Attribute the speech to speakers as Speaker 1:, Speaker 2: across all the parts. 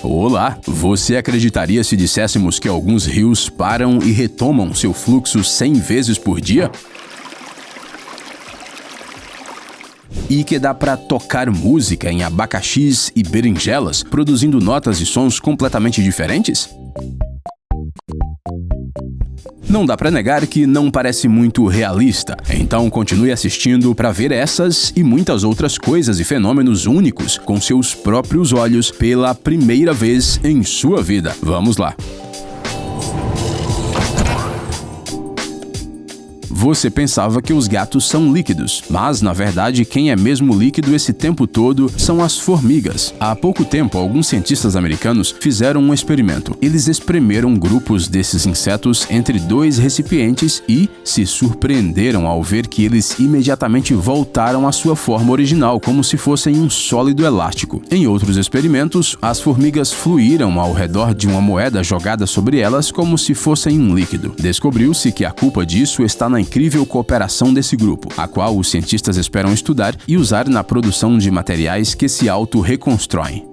Speaker 1: Olá! Você acreditaria se disséssemos que alguns rios param e retomam seu fluxo 100 vezes por dia? E que dá para tocar música em abacaxis e berinjelas, produzindo notas e sons completamente diferentes? Não dá para negar que não parece muito realista, então continue assistindo para ver essas e muitas outras coisas e fenômenos únicos com seus próprios olhos pela primeira vez em sua vida. Vamos lá! Você pensava que os gatos são líquidos, mas na verdade quem é mesmo líquido esse tempo todo são as formigas. Há pouco tempo, alguns cientistas americanos fizeram um experimento. Eles espremeram grupos desses insetos entre 2 recipientes e se surpreenderam ao ver que eles imediatamente voltaram à sua forma original, como se fossem um sólido elástico. Em outros experimentos, as formigas fluíram ao redor de uma moeda jogada sobre elas como se fossem um líquido. Descobriu-se que a culpa disso está na incrível cooperação desse grupo, a qual os cientistas esperam estudar e usar na produção de materiais que se auto-reconstroem.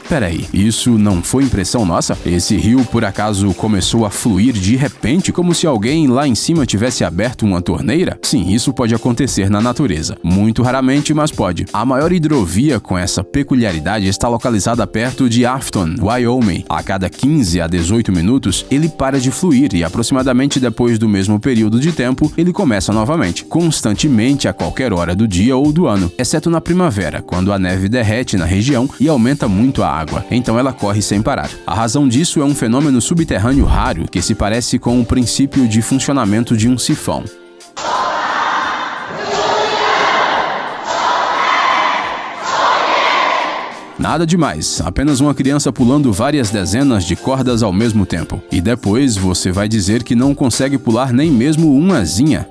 Speaker 1: Peraí, isso não foi impressão nossa? Esse rio por acaso começou a fluir de repente, como se alguém lá em cima tivesse aberto uma torneira? Sim, isso pode acontecer na natureza. Muito raramente, mas pode. A maior hidrovia com essa peculiaridade está localizada perto de Afton, Wyoming. A cada 15 a 18 minutos, ele para de fluir e aproximadamente depois do mesmo período de tempo, ele começa novamente, constantemente a qualquer hora do dia ou do ano, exceto na primavera, quando a neve derrete na região e aumenta muito a água, então ela corre sem parar. A razão disso é um fenômeno subterrâneo raro que se parece com o princípio de funcionamento de um sifão. Nada demais, apenas uma criança pulando várias dezenas de cordas ao mesmo tempo. E depois você vai dizer que não consegue pular nem mesmo uma asinha.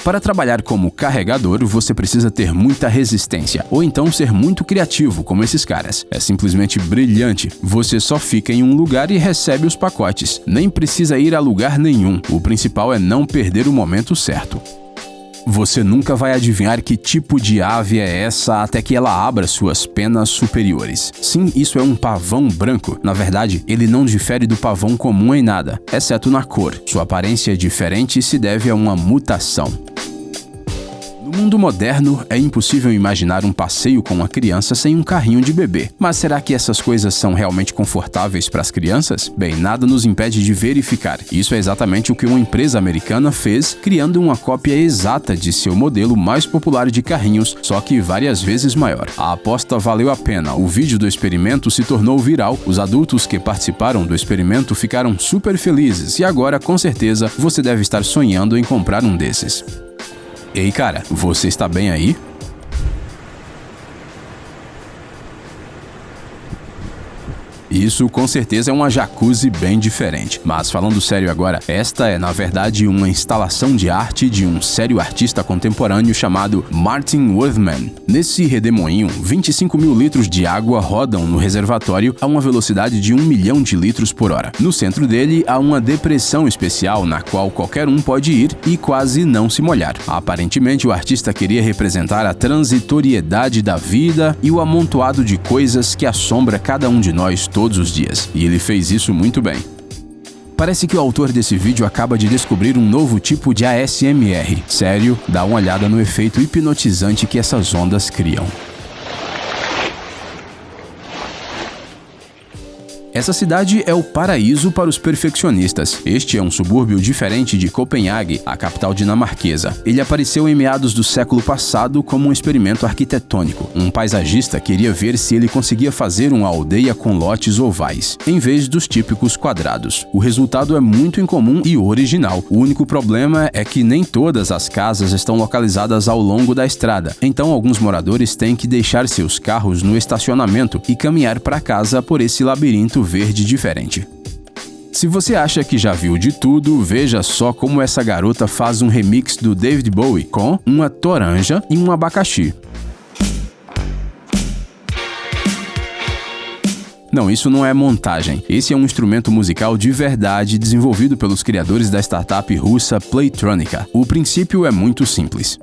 Speaker 1: Para trabalhar como carregador, você precisa ter muita resistência, ou então ser muito criativo, como esses caras. É simplesmente brilhante. Você só fica em um lugar e recebe os pacotes. Nem precisa ir a lugar nenhum. O principal é não perder o momento certo. Você nunca vai adivinhar que tipo de ave é essa até que ela abra suas penas superiores. Sim, isso é um pavão branco. Na verdade, ele não difere do pavão comum em nada, exceto na cor. Sua aparência é diferente e se deve a uma mutação. No mundo moderno, é impossível imaginar um passeio com uma criança sem um carrinho de bebê. Mas será que essas coisas são realmente confortáveis para as crianças? Bem, nada nos impede de verificar. Isso é exatamente o que uma empresa americana fez, criando uma cópia exata de seu modelo mais popular de carrinhos, só que várias vezes maior. A aposta valeu a pena. O vídeo do experimento se tornou viral. Os adultos que participaram do experimento ficaram super felizes e agora, com certeza, você deve estar sonhando em comprar um desses. Ei, cara, você está bem aí? Isso com certeza é uma jacuzzi bem diferente. Mas falando sério agora, esta é na verdade uma instalação de arte de um sério artista contemporâneo chamado Martin Worthman. Nesse redemoinho, 25 mil litros de água rodam no reservatório a uma velocidade de 1 milhão de litros por hora. No centro dele há uma depressão especial na qual qualquer um pode ir e quase não se molhar. Aparentemente o artista queria representar a transitoriedade da vida e o amontoado de coisas que assombra cada um de nós todos os dias, e ele fez isso muito bem. Parece que o autor desse vídeo acaba de descobrir um novo tipo de ASMR. Sério, dá uma olhada no efeito hipnotizante que essas ondas criam. Essa cidade é o paraíso para os perfeccionistas. Este é um subúrbio diferente de Copenhague, a capital dinamarquesa. Ele apareceu em meados do século passado como um experimento arquitetônico. Um paisagista queria ver se ele conseguia fazer uma aldeia com lotes ovais, em vez dos típicos quadrados. O resultado é muito incomum e original. O único problema é que nem todas as casas estão localizadas ao longo da estrada. Então alguns moradores têm que deixar seus carros no estacionamento e caminhar para casa por esse labirinto verde diferente. Se você acha que já viu de tudo, veja só como essa garota faz um remix do David Bowie com uma toranja e um abacaxi. Não, isso não é montagem. Esse é um instrumento musical de verdade desenvolvido pelos criadores da startup russa Playtronica. O princípio é muito simples.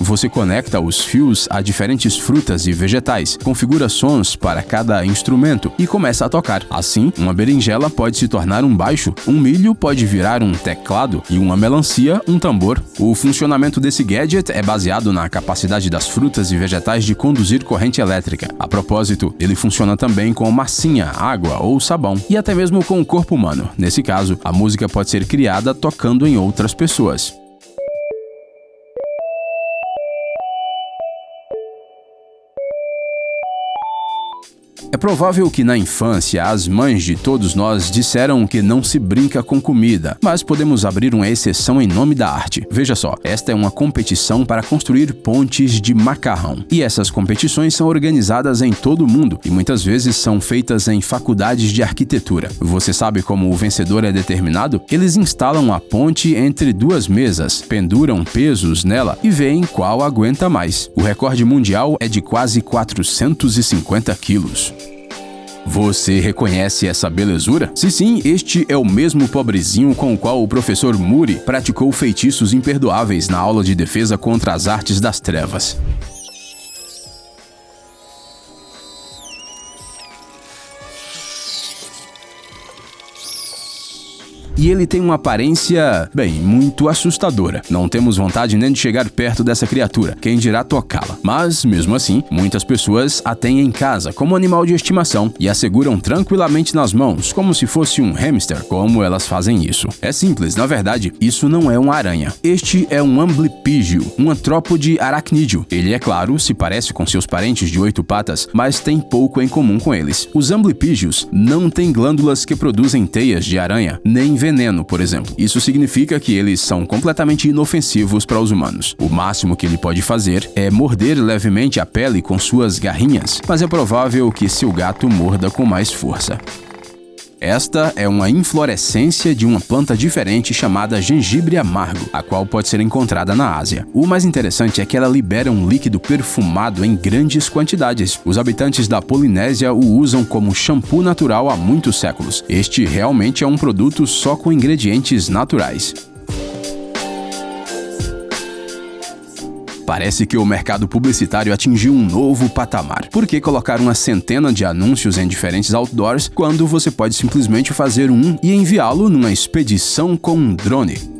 Speaker 1: Você conecta os fios a diferentes frutas e vegetais, configura sons para cada instrumento e começa a tocar. Assim, uma berinjela pode se tornar um baixo, um milho pode virar um teclado e uma melancia um tambor. O funcionamento desse gadget é baseado na capacidade das frutas e vegetais de conduzir corrente elétrica. A propósito, ele funciona também com massinha, água ou sabão e até mesmo com o corpo humano. Nesse caso, a música pode ser criada tocando em outras pessoas. É provável que na infância as mães de todos nós disseram que não se brinca com comida, mas podemos abrir uma exceção em nome da arte. Veja só, esta é uma competição para construir pontes de macarrão. E essas competições são organizadas em todo o mundo e muitas vezes são feitas em faculdades de arquitetura. Você sabe como o vencedor é determinado? Eles instalam a ponte entre duas mesas, penduram pesos nela e veem qual aguenta mais. O recorde mundial é de quase 450 quilos. Você reconhece essa belezura? Se sim, este é o mesmo pobrezinho com o qual o professor Moody praticou feitiços imperdoáveis na aula de defesa contra as artes das trevas. E ele tem uma aparência, bem, muito assustadora. Não temos vontade nem de chegar perto dessa criatura, quem dirá tocá-la. Mas, mesmo assim, muitas pessoas a têm em casa como animal de estimação e a seguram tranquilamente nas mãos, como se fosse um hamster. Como elas fazem isso? É simples, na verdade, isso não é uma aranha. Este é um amblypígio, um antrópode aracnídeo. Ele, é claro, se parece com seus parentes de 8 patas, mas tem pouco em comum com eles. Os amblypígios não têm glândulas que produzem teias de aranha, nem veneno, por exemplo. Isso significa que eles são completamente inofensivos para os humanos. O máximo que ele pode fazer é morder levemente a pele com suas garrinhas, mas é provável que seu gato morda com mais força. Esta é uma inflorescência de uma planta diferente chamada gengibre amargo, a qual pode ser encontrada na Ásia. O mais interessante é que ela libera um líquido perfumado em grandes quantidades. Os habitantes da Polinésia o usam como shampoo natural há muitos séculos. Este realmente é um produto só com ingredientes naturais. Parece que o mercado publicitário atingiu um novo patamar. Por que colocar uma centena de anúncios em diferentes outdoors quando você pode simplesmente fazer um e enviá-lo numa expedição com um drone?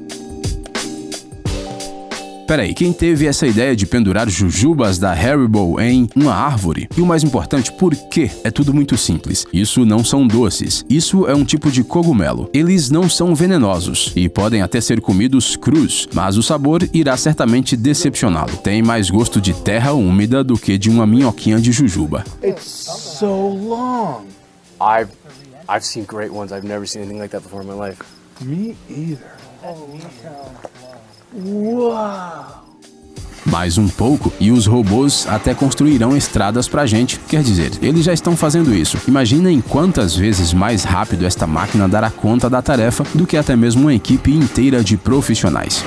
Speaker 1: Peraí, quem teve essa ideia de pendurar jujubas da Haribo em uma árvore? E o mais importante, por quê? É tudo muito simples. Isso não são doces. Isso é um tipo de cogumelo. Eles não são venenosos e podem até ser comidos crus, mas o sabor irá certamente decepcioná-lo. Tem mais gosto de terra úmida do que de uma minhoquinha de jujuba.
Speaker 2: It's so long.
Speaker 3: I've seen great ones. I've never seen anything like that before in my life.
Speaker 2: Me either. Uau!
Speaker 1: Mais um pouco e os robôs até construirão estradas pra gente. Quer dizer, eles já estão fazendo isso. Imaginem quantas vezes mais rápido esta máquina dará conta da tarefa do que até mesmo uma equipe inteira de profissionais.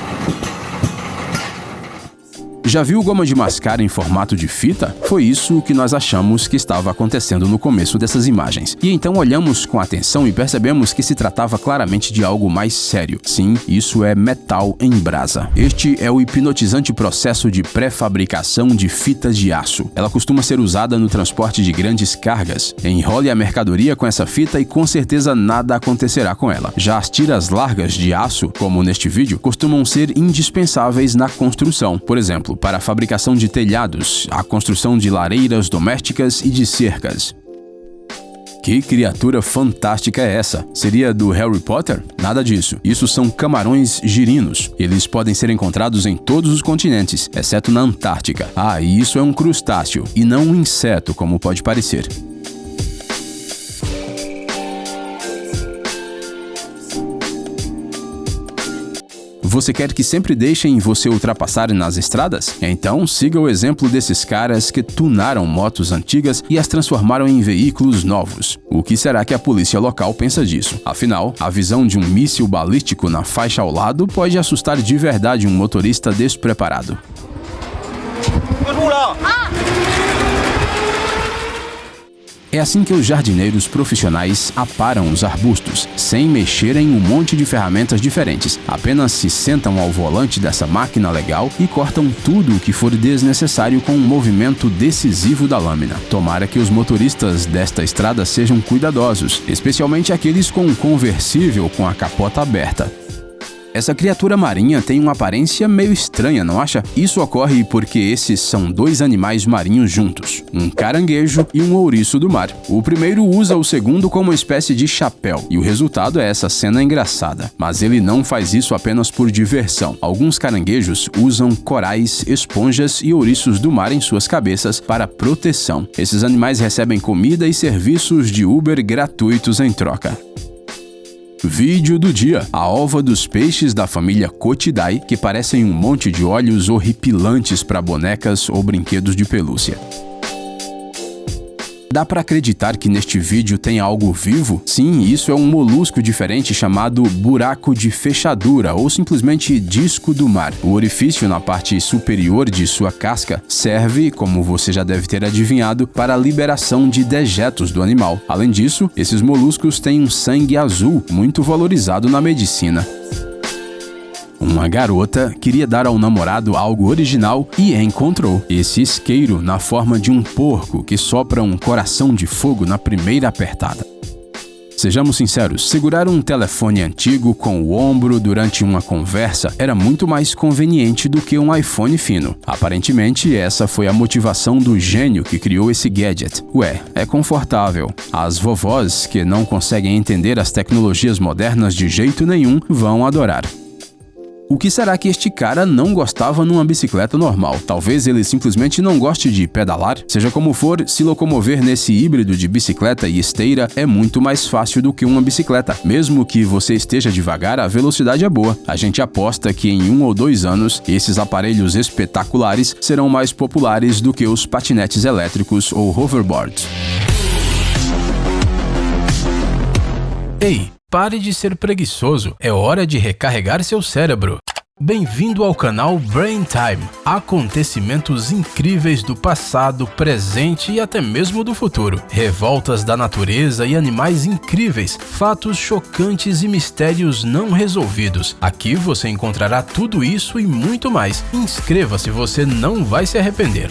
Speaker 1: Já viu goma de mascar em formato de fita? Foi isso que nós achamos que estava acontecendo no começo dessas imagens. E então olhamos com atenção e percebemos que se tratava claramente de algo mais sério. Sim, isso é metal em brasa. Este é o hipnotizante processo de pré-fabricação de fitas de aço. Ela costuma ser usada no transporte de grandes cargas. Enrole a mercadoria com essa fita e com certeza nada acontecerá com ela. Já as tiras largas de aço, como neste vídeo, costumam ser indispensáveis na construção. Por exemplo, para a fabricação de telhados, a construção de lareiras domésticas e de cercas. Que criatura fantástica é essa? Seria do Harry Potter? Nada disso. Isso são camarões girinos. Eles podem ser encontrados em todos os continentes, exceto na Antártica. Ah, e isso é um crustáceo, e não um inseto, como pode parecer. Você quer que sempre deixem você ultrapassar nas estradas? Então siga o exemplo desses caras que tunaram motos antigas e as transformaram em veículos novos. O que será que a polícia local pensa disso? Afinal, a visão de um míssil balístico na faixa ao lado pode assustar de verdade um motorista despreparado. É assim que os jardineiros profissionais aparam os arbustos, sem mexer em um monte de ferramentas diferentes. Apenas se sentam ao volante dessa máquina legal e cortam tudo o que for desnecessário com um movimento decisivo da lâmina. Tomara que os motoristas desta estrada sejam cuidadosos, especialmente aqueles com um conversível com a capota aberta. Essa criatura marinha tem uma aparência meio estranha, não acha? Isso ocorre porque esses são dois animais marinhos juntos, um caranguejo e um ouriço do mar. O primeiro usa o segundo como uma espécie de chapéu, e o resultado é essa cena engraçada. Mas ele não faz isso apenas por diversão. Alguns caranguejos usam corais, esponjas e ouriços do mar em suas cabeças para proteção. Esses animais recebem comida e serviços de Uber gratuitos em troca. Vídeo do dia. A ova dos peixes da família Cotidae, que parecem um monte de olhos horripilantes para bonecas ou brinquedos de pelúcia. Dá para acreditar que neste vídeo tem algo vivo? Sim, isso é um molusco diferente chamado buraco de fechadura ou simplesmente disco do mar. O orifício na parte superior de sua casca serve, como você já deve ter adivinhado, para a liberação de dejetos do animal. Além disso, esses moluscos têm um sangue azul, muito valorizado na medicina. Uma garota queria dar ao namorado algo original e encontrou esse isqueiro na forma de um porco que sopra um coração de fogo na primeira apertada. Sejamos sinceros, segurar um telefone antigo com o ombro durante uma conversa era muito mais conveniente do que um iPhone fino. Aparentemente, essa foi a motivação do gênio que criou esse gadget. Ué, é confortável. As vovós, que não conseguem entender as tecnologias modernas de jeito nenhum, vão adorar. O que será que este cara não gostava numa bicicleta normal? Talvez ele simplesmente não goste de pedalar? Seja como for, se locomover nesse híbrido de bicicleta e esteira é muito mais fácil do que uma bicicleta. Mesmo que você esteja devagar, a velocidade é boa. A gente aposta que em 1 ou 2 anos, esses aparelhos espetaculares serão mais populares do que os patinetes elétricos ou hoverboards. Ei! Pare de ser preguiçoso, é hora de recarregar seu cérebro. Bem-vindo ao canal Brain Time. Acontecimentos incríveis do passado, presente e até mesmo do futuro. Revoltas da natureza e animais incríveis, fatos chocantes e mistérios não resolvidos. Aqui você encontrará tudo isso e muito mais. Inscreva-se, você não vai se arrepender.